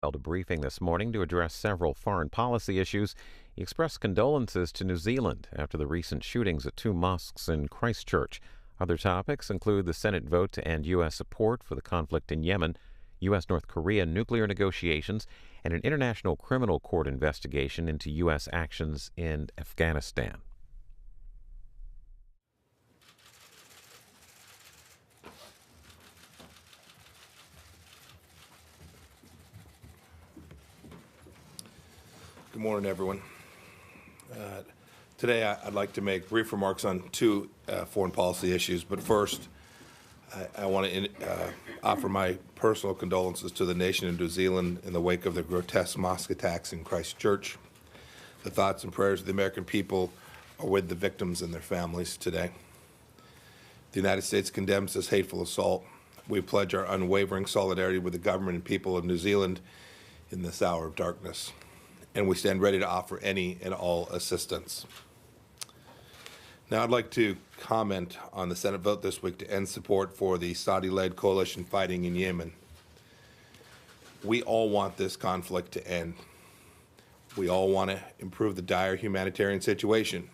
Held a briefing this morning to address several foreign policy issues. He expressed condolences to New Zealand after the recent shootings at two mosques in Christchurch. Other topics include the Senate vote to end U.S. support for the conflict in Yemen, U.S. North Korea nuclear negotiations, and an international criminal court investigation into U.S. actions in Afghanistan. Good morning, everyone. Today, I'd like to make brief remarks on two foreign policy issues. But first, I want to offer my personal condolences to the nation of New Zealand in the wake of the grotesque mosque attacks in Christchurch. The thoughts and prayers of the American people are with the victims and their families today. The United States condemns this hateful assault. We pledge our unwavering solidarity with the government and people of New Zealand in this hour of darkness, and we stand ready to offer any and all assistance. Now, I'd like to comment on the Senate vote this week to end support for the Saudi-led coalition fighting in Yemen. We all want this conflict to end. We all want to improve the dire humanitarian situation.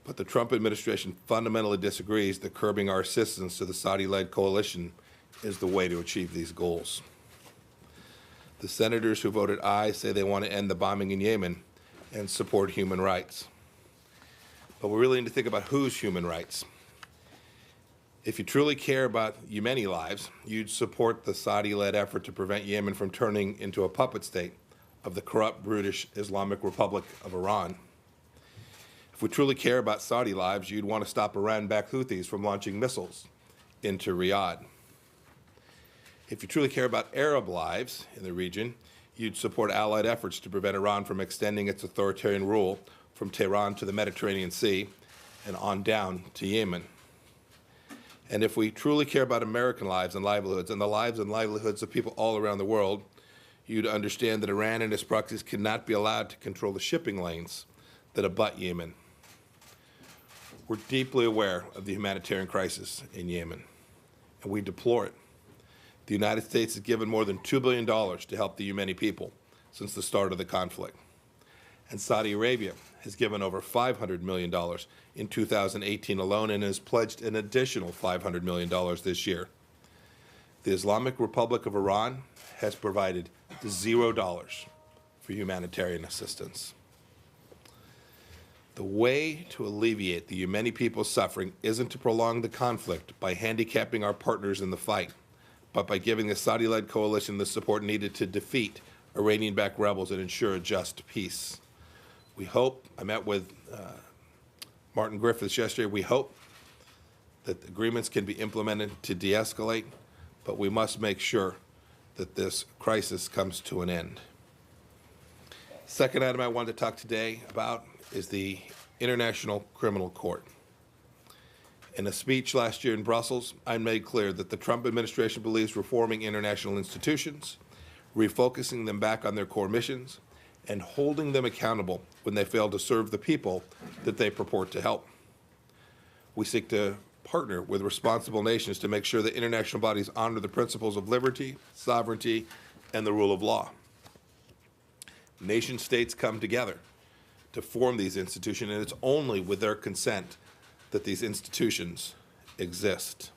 But the Trump administration fundamentally disagrees that curbing our assistance to the Saudi-led coalition is the way to achieve these goals. The senators who voted aye say they want to end the bombing in Yemen and support human rights. But we really need to think about whose human rights. If you truly care about Yemeni lives, you'd support the Saudi-led effort to prevent Yemen from turning into a puppet state of the corrupt, brutish Islamic Republic of Iran. If we truly care about Saudi lives, you'd want to stop Iran-backed Houthis from launching missiles into Riyadh. If you truly care about Arab lives in the region, you'd support allied efforts to prevent Iran from extending its authoritarian rule from Tehran to the Mediterranean Sea and on down to Yemen. And if we truly care about American lives and livelihoods and the lives and livelihoods of people all around the world, you'd understand that Iran and its proxies cannot be allowed to control the shipping lanes that abut Yemen. We're deeply aware of the humanitarian crisis in Yemen, and we deplore it. The United States has given more than $2 billion to help the Yemeni people since the start of the conflict. And Saudi Arabia has given over $500 million in 2018 alone and has pledged an additional $500 million this year. The Islamic Republic of Iran has provided $0 for humanitarian assistance. The way to alleviate the Yemeni people's suffering isn't to prolong the conflict by handicapping our partners in the fight, but by giving the Saudi-led coalition the support needed to defeat Iranian-backed rebels and ensure a just peace. We hope, I met with Martin Griffiths yesterday, we hope that agreements can be implemented to de-escalate, but we must make sure that this crisis comes to an end. Second item I wanted to talk today about is the International Criminal Court. In a speech last year in Brussels, I made clear that the Trump administration believes reforming international institutions, refocusing them back on their core missions, and holding them accountable when they fail to serve the people that they purport to help. We seek to partner with responsible nations to make sure that international bodies honor the principles of liberty, sovereignty, and the rule of law. Nation states come together to form these institutions, and it's only with their consent that these institutions exist.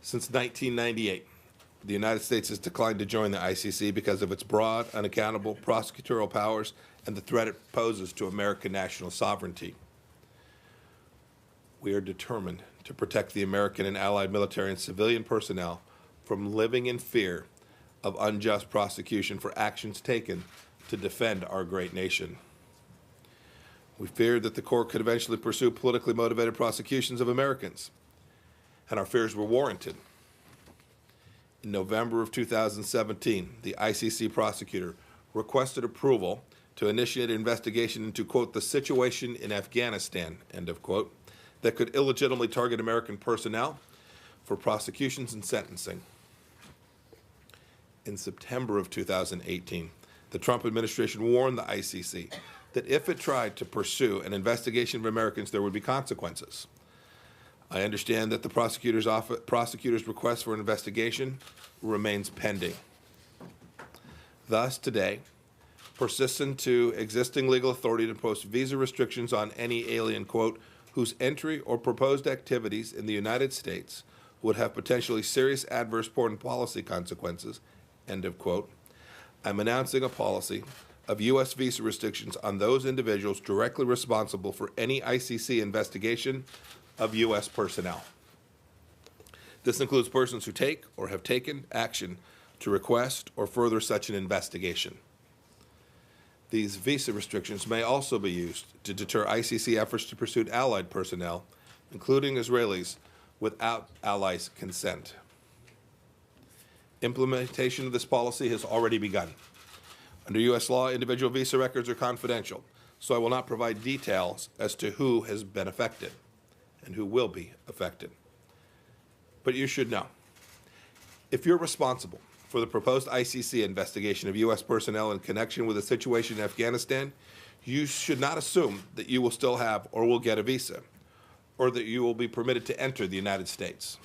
Since 1998, the United States has declined to join the ICC because of its broad, unaccountable prosecutorial powers and the threat it poses to American national sovereignty. We are determined to protect the American and allied military and civilian personnel from living in fear of unjust prosecution for actions taken to defend our great nation. We feared that the court could eventually pursue politically motivated prosecutions of Americans, and our fears were warranted. In November of 2017, the ICC prosecutor requested approval to initiate an investigation into, quote, the situation in Afghanistan, end of quote, that could illegitimately target American personnel for prosecutions and sentencing. In September of 2018, the Trump administration warned the ICC that if it tried to pursue an investigation of Americans, there would be consequences. I understand that the prosecutor's request for an investigation remains pending. Thus, today, persistent to existing legal authority to impose visa restrictions on any alien, quote, whose entry or proposed activities in the United States would have potentially serious adverse foreign policy consequences, end of quote. I'm announcing a policy of U.S. visa restrictions on those individuals directly responsible for any ICC investigation of U.S. personnel. This includes persons who take or have taken action to request or further such an investigation. These visa restrictions may also be used to deter ICC efforts to pursue allied personnel, including Israelis, without allies' consent. Implementation of this policy has already begun. Under U.S. law, individual visa records are confidential, so I will not provide details as to who has been affected and who will be affected. But you should know, if you're responsible for the proposed ICC investigation of U.S. personnel in connection with the situation in Afghanistan, you should not assume that you will still have or will get a visa, or that you will be permitted to enter the United States.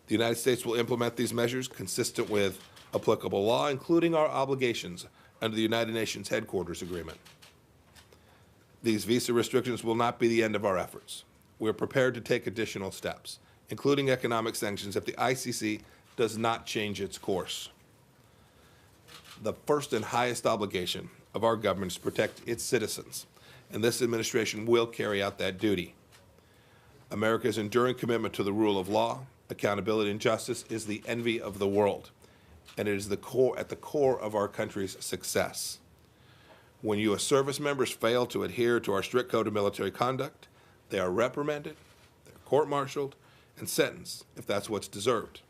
The United States will implement these measures consistent with applicable law, including our obligations under the United Nations Headquarters Agreement. These visa restrictions will not be the end of our efforts. We are prepared to take additional steps, including economic sanctions, if the ICC does not change its course. The first and highest obligation of our government is to protect its citizens, and this administration will carry out that duty. America's enduring commitment to the rule of law, accountability, and justice is the envy of the world, and it is at the core of our country's success. When U.S. service members fail to adhere to our strict code of military conduct, they are reprimanded, they're court-martialed, and sentenced if that's what's deserved.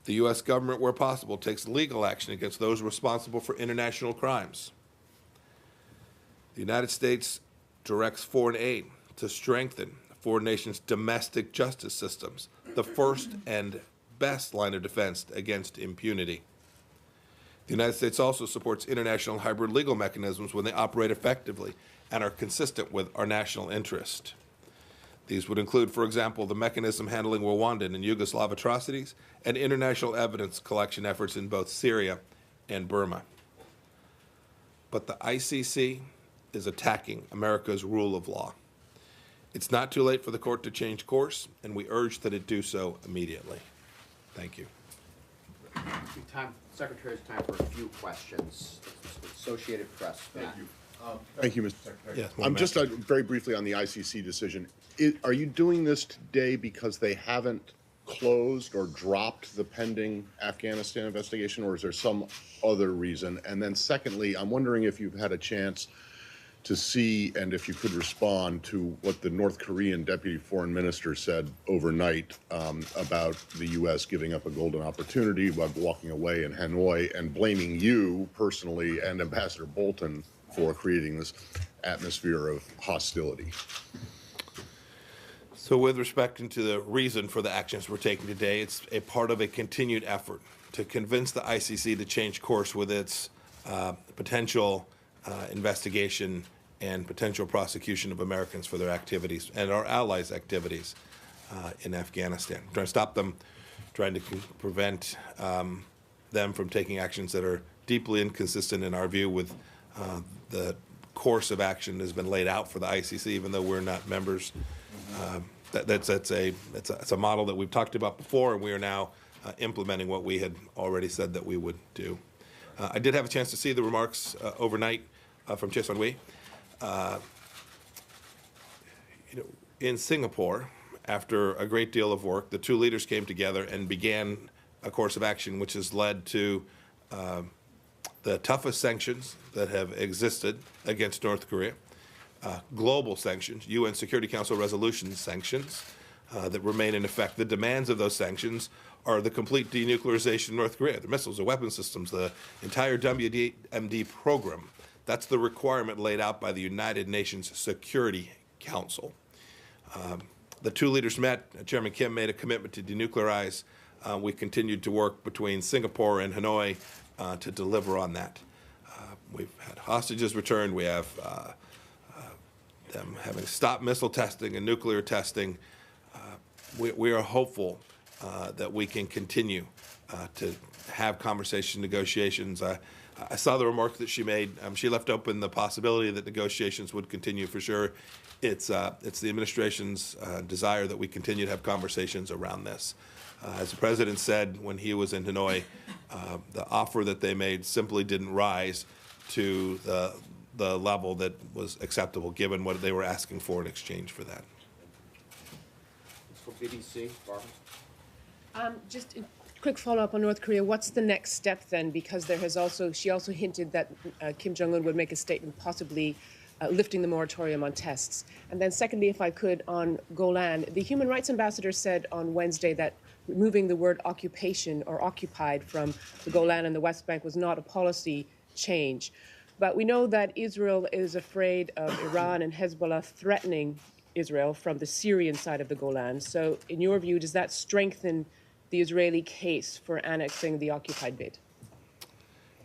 The U.S. government, where possible, takes legal action against those responsible for international crimes. The United States directs foreign aid to strengthen foreign nations' domestic justice systems, the first and best line of defense against impunity. The United States also supports international hybrid legal mechanisms when they operate effectively and are consistent with our national interest. These would include, for example, the mechanism handling Rwandan and Yugoslav atrocities and international evidence collection efforts in both Syria and Burma. But the ICC is attacking America's rule of law. It's not too late for the court to change course, and we urge that it do so immediately. Thank you. Secretary, it's time for a few questions. Associated Press. Thank you. Thank you, Mr. Secretary. Yes, I'm just very briefly on the ICC decision. Are you doing this today because they haven't closed or dropped the pending Afghanistan investigation, or is there some other reason? And then secondly, I'm wondering if you've had a chance to see, and if you could respond to what the North Korean deputy foreign minister said overnight about the U.S. giving up a golden opportunity by walking away in Hanoi and blaming you personally and Ambassador Bolton for creating this atmosphere of hostility. So with respect to the reason for the actions we're taking today, it's a part of a continued effort to convince the ICC to change course with its potential investigation and potential prosecution of Americans for their activities and our allies' activities in Afghanistan. We're trying to stop them, trying to prevent them from taking actions that are deeply inconsistent in our view with the course of action that has been laid out for the ICC, even though we're not members. That's a model that we've talked about before, and we are now implementing what we had already said that we would do. I did have a chance to see the remarks overnight from Choi Sun-hui. In Singapore, after a great deal of work, the two leaders came together and began a course of action which has led to the toughest sanctions that have existed against North Korea, global sanctions, UN Security Council resolution sanctions that remain in effect. The demands of those sanctions are the complete denuclearization of North Korea, the missiles, the weapon systems, the entire WMD program. That's the requirement laid out by the United Nations Security Council. The two leaders met. Chairman Kim made a commitment to denuclearize. We continued to work between Singapore and Hanoi to deliver on that. We've had hostages returned. We have them having stopped missile testing and nuclear testing. We are hopeful that we can continue to have conversation, negotiations. I saw the remark that she made. She left open the possibility that negotiations would continue for sure. It's the administration's desire that we continue to have conversations around this. As the president said when he was in Hanoi, the offer that they made simply didn't rise to the level that was acceptable given what they were asking for in exchange for that. For BBC, Barbara? Just a quick follow-up on North Korea. What's the next step then? Because she also hinted that Kim Jong-un would make a statement possibly lifting the moratorium on tests. And then secondly, if I could, on Golan, the human rights ambassador said on Wednesday that removing the word occupation or occupied from the Golan and the West Bank was not a policy change. But we know that Israel is afraid of Iran and Hezbollah threatening Israel from the Syrian side of the Golan. So in your view, does that strengthen the Israeli case for annexing the occupied bit?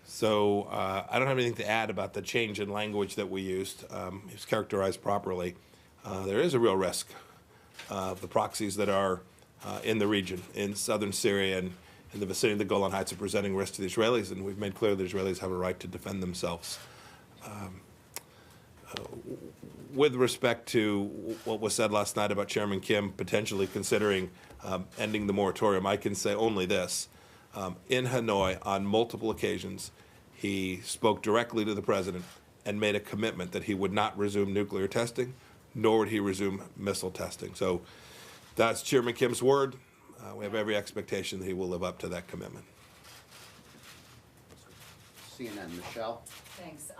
So I don't have anything to add about the change in language that we used. It was characterized properly. There is a real risk of the proxies that are in the region, in southern Syria and in the vicinity of the Golan Heights, are presenting risk to the Israelis, and we've made clear the Israelis have a right to defend themselves. With respect to what was said last night about Chairman Kim potentially considering ending the moratorium, I can say only this. In Hanoi, on multiple occasions, he spoke directly to the president and made a commitment that he would not resume nuclear testing, nor would he resume missile testing. So that's Chairman Kim's word. We have every expectation that he will live up to that commitment. CNN, Michelle? Thanks.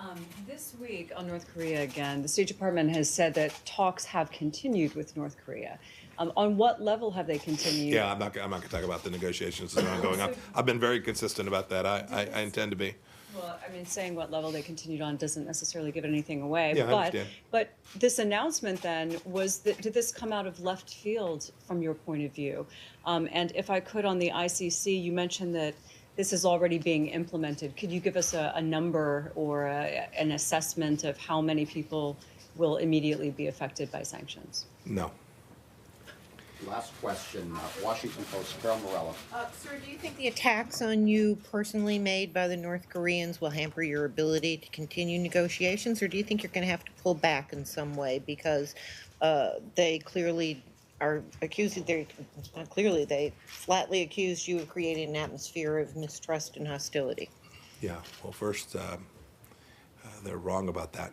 This week on North Korea again, the State Department has said that talks have continued with North Korea. On what level have they continued? Yeah, I'm not going to talk about the negotiations that are ongoing. I've been very consistent about that. I intend to be. Well, I mean, saying what level they continued on doesn't necessarily give anything away. Yeah, I understand. But this announcement then, did this come out of left field from your point of view? And if I could, on the ICC, you mentioned that this is already being implemented. Could you give us a number or an assessment of how many people will immediately be affected by sanctions? No. Last question, Washington Post, Carol Morello. Sir, do you think the attacks on you personally made by the North Koreans will hamper your ability to continue negotiations, or do you think you're going to have to pull back in some way because they clearly are accusing, not clearly, they flatly accused you of creating an atmosphere of mistrust and hostility? Yeah, well, first, they're wrong about that.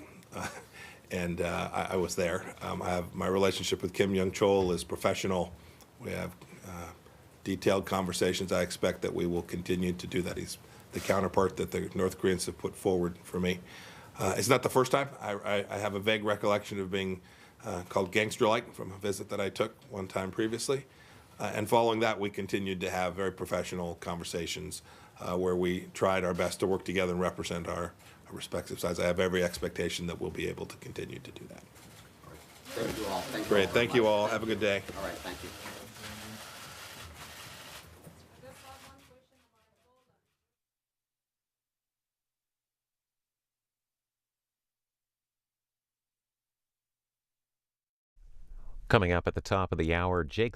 And I was there. I have my relationship with Kim Young-chol is professional. We have detailed conversations. I expect that we will continue to do that. He's the counterpart that the North Koreans have put forward for me. It's not the first time. I have a vague recollection of being called gangster-like from a visit that I took one time previously. And following that, we continued to have very professional conversations where we tried our best to work together and represent our respective sides. I have every expectation that we'll be able to continue to do that. Thank you all. Thank you Great. all Thank you much. all. Have a good day. All right, thank you. Coming up at the top of the hour, Jake